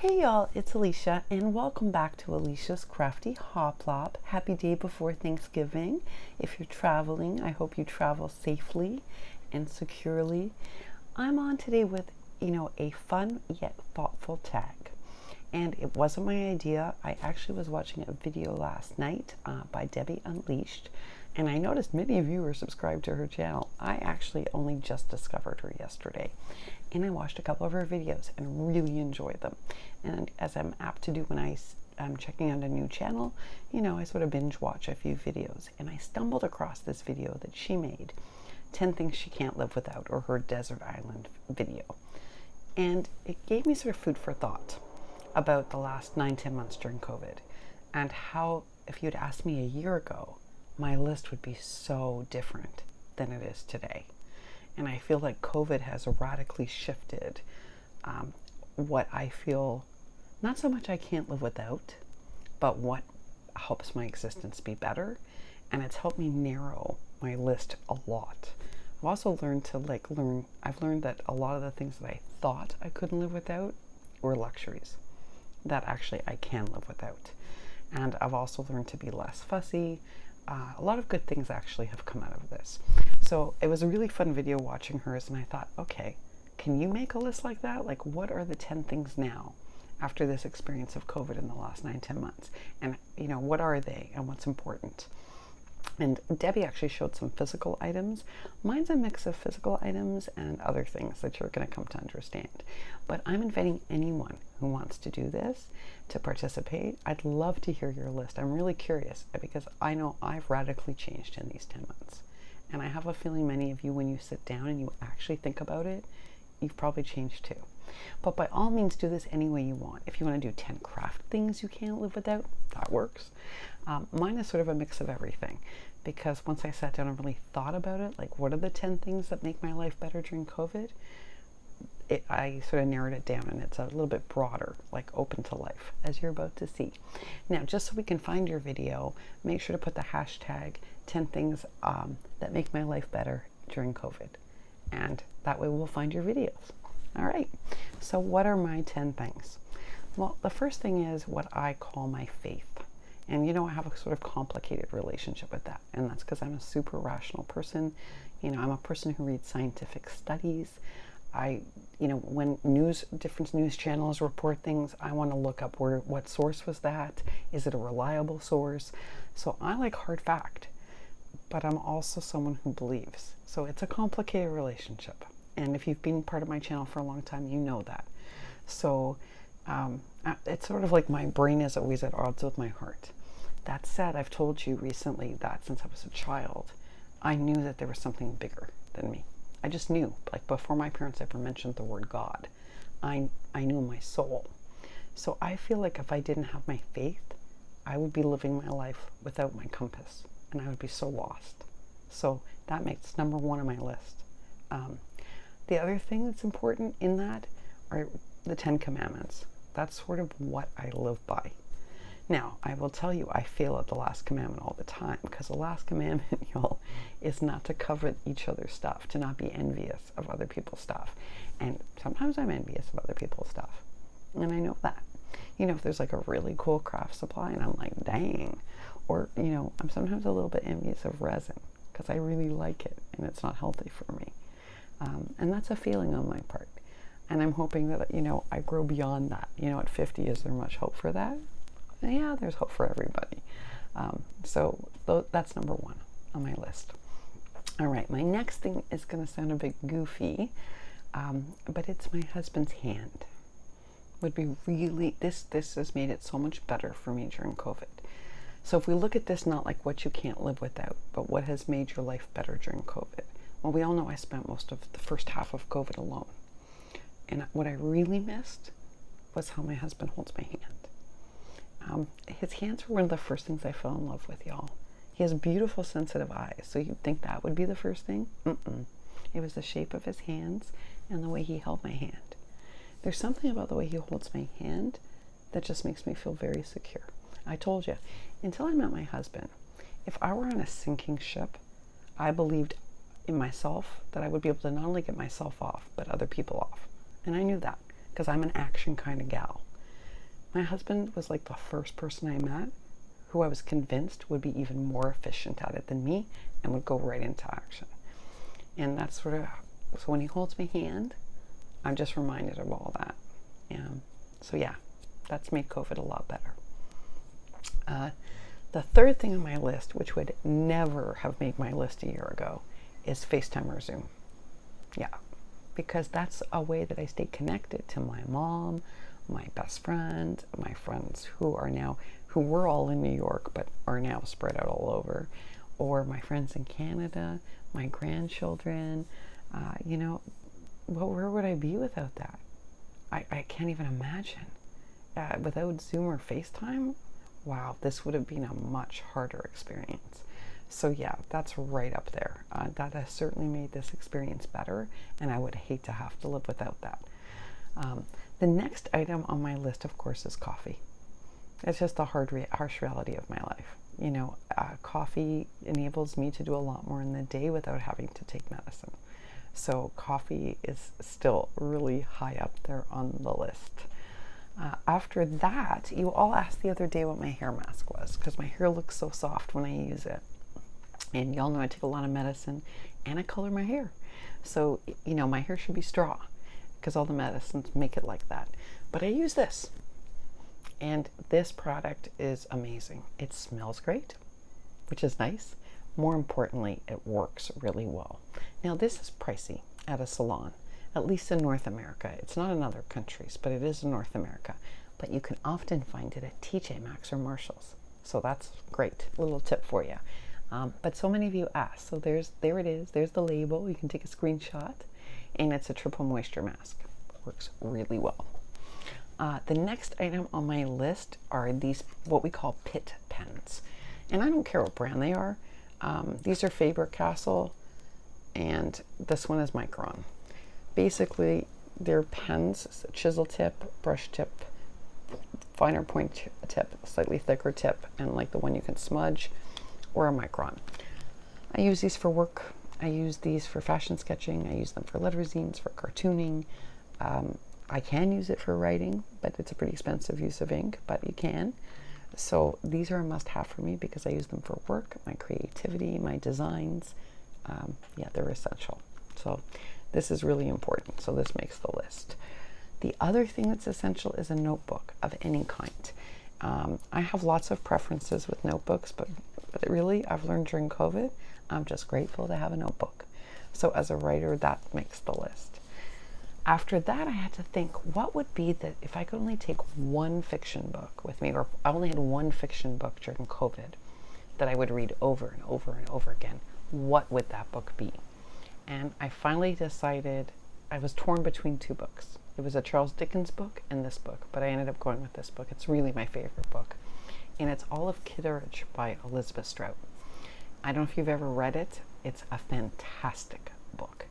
Hey y'all, it's Alicia and welcome back to Alicia's Crafty Hoplop. Happy day before Thanksgiving. If you're traveling, I hope you travel safely and securely. I'm on today with, a fun yet thoughtful tag. And it wasn't my idea. I actually was watching a video last night by Debbie Unleashed, and I noticed many of you are subscribed to her channel. I actually only just discovered her yesterday, and I watched a couple of her videos and really enjoyed them. And as I'm apt to do when I'm checking out a new channel, I sort of binge watch a few videos, and I stumbled across this video that she made, 10 Things She Can't Live Without, or her Desert Island video. And it gave me sort of food for thought about the last 9-10 months during COVID, and how, if you'd asked me a year ago, my list would be so different than it is today. And I feel like COVID has radically shifted what I feel, not so much I can't live without, but what helps my existence be better. And it's helped me narrow my list a lot. I've also learned to I've learned that a lot of the things that I thought I couldn't live without were luxuries that actually I can live without. And I've also learned to be less fussy. A lot of good things actually have come out of this. So it was a really fun video watching hers, and I thought, okay, can you make a list like that? Like, what are the 10 things now after this experience of COVID in the last 9-10 months? And, what are they and what's important? And Debbie actually showed some physical items. Mine's a mix of physical items and other things that you're going to come to understand. But I'm inviting anyone who wants to do this to participate. I'd love to hear your list. I'm really curious because I know I've radically changed in these 10 months. And I have a feeling many of you, when you sit down and you actually think about it, you've probably changed too. But by all means, do this any way you want. If you want to do 10 craft things you can't live without, that works. Mine is sort of a mix of everything, because once I sat down and really thought about it, like what are the 10 things that make my life better during COVID, I sort of narrowed it down, and it's a little bit broader, like open to life, as you're about to see. Now, just so we can find your video, make sure to put the hashtag 10 things that make my life better during COVID. And that way we'll find your videos. All right, so what are my 10 things? Well, the first thing is what I call my faith. And I have a sort of complicated relationship with that. And that's because I'm a super rational person. I'm a person who reads scientific studies. When different news channels report things, I want to look up what source was that? Is it a reliable source? So I like hard fact, but I'm also someone who believes. So it's a complicated relationship. And if you've been part of my channel for a long time, you know that. So it's sort of like my brain is always at odds with my heart. That said, I've told you recently that since I was a child, I knew that there was something bigger than me. I just knew, like before my parents ever mentioned the word God, I knew in my soul. So I feel like if I didn't have my faith, I would be living my life without my compass, and I would be so lost. So that makes number one on my list. The other thing that's important in that are the 10 Commandments. That's sort of what I live by. Now, I will tell you, I fail at the last commandment all the time, because the last commandment, y'all, is not to covet each other's stuff, to not be envious of other people's stuff. And sometimes I'm envious of other people's stuff. And I know that. If there's like a really cool craft supply and I'm like, dang. Or, I'm sometimes a little bit envious of resin because I really like it and it's not healthy for me. And that's a feeling on my part. And I'm hoping that, I grow beyond that. At 50, is there much hope for that? Yeah, there's hope for everybody. So that's number one on my list. All right, my next thing is going to sound a bit goofy, but it's my husband's hand. Would be really, this has made it so much better for me during COVID. So if we look at this not like what you can't live without, but what has made your life better during COVID. Well, we all know I spent most of the first half of COVID alone. And what I really missed was how my husband holds my hand. His hands were one of the first things I fell in love with, y'all. He has beautiful, sensitive eyes, so you'd think that would be the first thing. It was the shape of his hands and the way he held my hand. There's something about the way he holds my hand that just makes me feel very secure. I told you, until I met my husband, if I were on a sinking ship, I believed in myself that I would be able to not only get myself off, but other people off. And I knew that because I'm an action kind of gal. My husband was like the first person I met who I was convinced would be even more efficient at it than me and would go right into action. And that's sort of, so when he holds my hand, I'm just reminded of all that. So yeah, that's made COVID a lot better. The third thing on my list, which would never have made my list a year ago, is FaceTime or Zoom. Yeah, because that's a way that I stay connected to my mom, my best friend, my friends who were all in New York but are now spread out all over, or my friends in Canada, my grandchildren. Where would I be without that? I can't even imagine. Without Zoom or FaceTime, wow, this would have been a much harder experience. So yeah, that's right up there. That has certainly made this experience better, and I would hate to have to live without that. The next item on my list, of course, is coffee. It's just the harsh reality of my life. Coffee enables me to do a lot more in the day without having to take medicine. So coffee is still really high up there on the list. After that, you all asked the other day what my hair mask was, because my hair looks so soft when I use it. And y'all know I take a lot of medicine and I color my hair. So, my hair should be straw because all the medicines make it like that. But I use this. And this product is amazing. It smells great, which is nice. More importantly, it works really well. Now, this is pricey at a salon, at least in North America. It's not in other countries, but it is in North America. But you can often find it at TJ Maxx or Marshall's. So that's great. A little tip for you. But so many of you asked. So there it is. There's the label. You can take a screenshot. And it's a triple moisture mask. Works really well. The next item on my list are these, what we call Pitt pens. And I don't care what brand they are. These are Faber-Castell, and this one is Micron. Basically, they're pens, chisel tip, brush tip, finer point tip, slightly thicker tip, and like the one you can smudge, or a Micron. I use these for work. I use these for fashion sketching. I use them for letter zines, for cartooning. I can use it for writing, but it's a pretty expensive use of ink, but you can. So these are a must-have for me because I use them for work, my creativity, my designs. They're essential. So this is really important. So this makes the list. The other thing that's essential is a notebook of any kind. I have lots of preferences with notebooks, but really I've learned during COVID, I'm just grateful to have a notebook. So as a writer, that makes the list. After that, I had to think, what would be that if I could only take one fiction book with me, or I only had one fiction book during COVID that I would read over and over and over again, what would that book be? And I finally decided, I was torn between two books. It was a Charles Dickens book and this book, but I ended up going with this book. It's really my favorite book. And it's Olive Kitteridge by Elizabeth Strout. I don't know if you've ever read it. It's a fantastic book.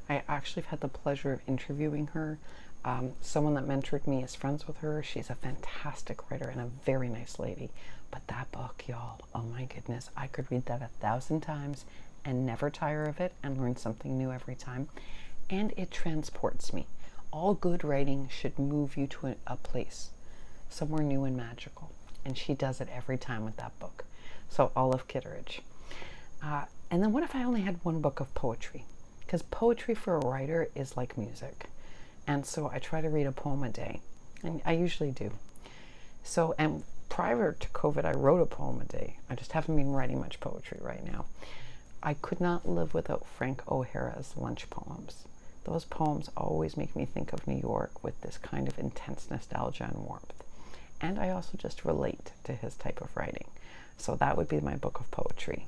I actually have had the pleasure of interviewing her. Someone that mentored me is friends with her. She's a fantastic writer and a very nice lady. But that book, y'all, oh my goodness, I could read that 1,000 times and never tire of it and learn something new every time. And it transports me. All good writing should move you to a place, somewhere new and magical. And she does it every time with that book. So Olive Kitteridge. And then what if I only had one book of poetry? Because poetry for a writer is like music. And so I try to read a poem a day. And I usually do. So, and prior to COVID, I wrote a poem a day. I just haven't been writing much poetry right now. I could not live without Frank O'Hara's lunch poems. Those poems always make me think of New York with this kind of intense nostalgia and warmth. And I also just relate to his type of writing. So that would be my book of poetry.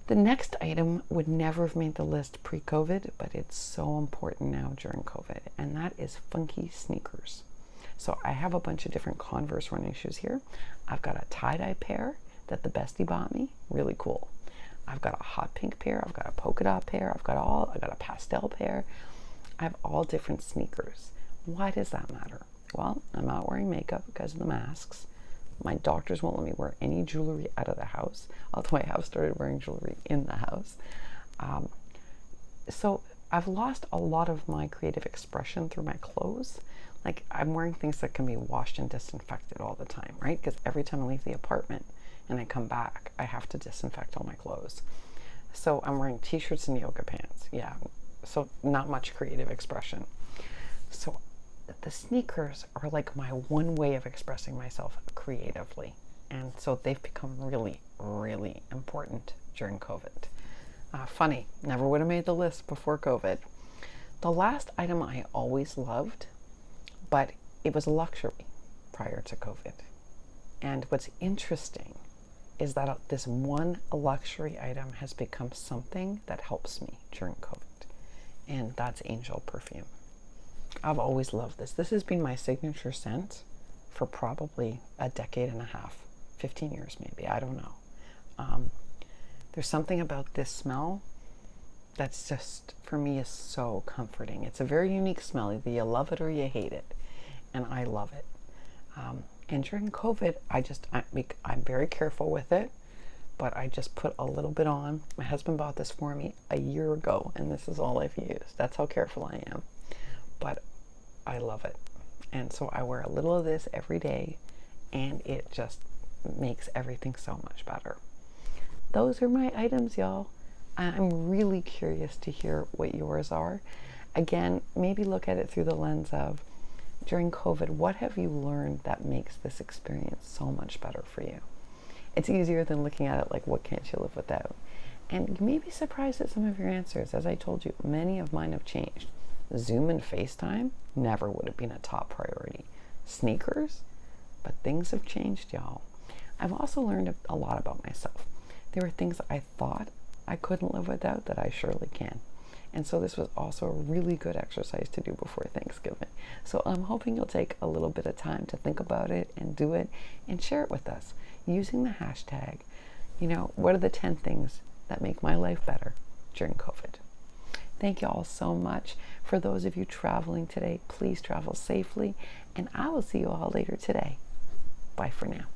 The next item would never have made the list pre-COVID, but it's so important now during COVID, and that is funky sneakers. So I have a bunch of different Converse running shoes here. I've got a tie-dye pair that the bestie bought me, really cool. I've got a hot pink pair, I've got a polka dot pair, I've got a pastel pair. I have all different sneakers. Why does that matter? Well, I'm not wearing makeup because of the masks. My doctors won't let me wear any jewelry out of the house, although I have started wearing jewelry in the house. So I've lost a lot of my creative expression through my clothes. like I'm wearing things that can be washed and disinfected all the time, right? Because every time I leave the apartment and I come back, I have to disinfect all my clothes. So I'm wearing t-shirts and yoga pants. Yeah, so not much creative expression. So the sneakers are like my one way of expressing myself creatively. And so they've become really, really important during COVID. Funny, never would have made the list before COVID. The last item I always loved, but it was a luxury prior to COVID. And what's interesting is that this one luxury item has become something that helps me during COVID. And that's Angel perfume. I've always loved this. This has been my signature scent for probably a decade and a half, 15 years maybe, I don't know. There's something about this smell that's just, for me, is so comforting. It's a very unique smell. Either you love it or you hate it. And I love it. And during COVID, I'm very careful with it, but I just put a little bit on. My husband bought this for me a year ago, and this is all I've used. That's how careful I am. But I love it. And so I wear a little of this every day, and it just makes everything so much better. Those are my items, y'all. I'm really curious to hear what yours are. Again, maybe look at it through the lens of, during COVID, what have you learned that makes this experience so much better for you? It's easier than looking at it like, what can't you live without? And you may be surprised at some of your answers. As I told you, many of mine have changed. Zoom and FaceTime never would have been a top priority. Sneakers? But things have changed, y'all. I've also learned a lot about myself. There were things I thought I couldn't live without that I surely can. And so this was also a really good exercise to do before Thanksgiving. So I'm hoping you'll take a little bit of time to think about it and do it and share it with us using the hashtag, what are the 10 things that make my life better during COVID? Thank you all so much. For those of you traveling today, please travel safely, and I will see you all later today. Bye for now.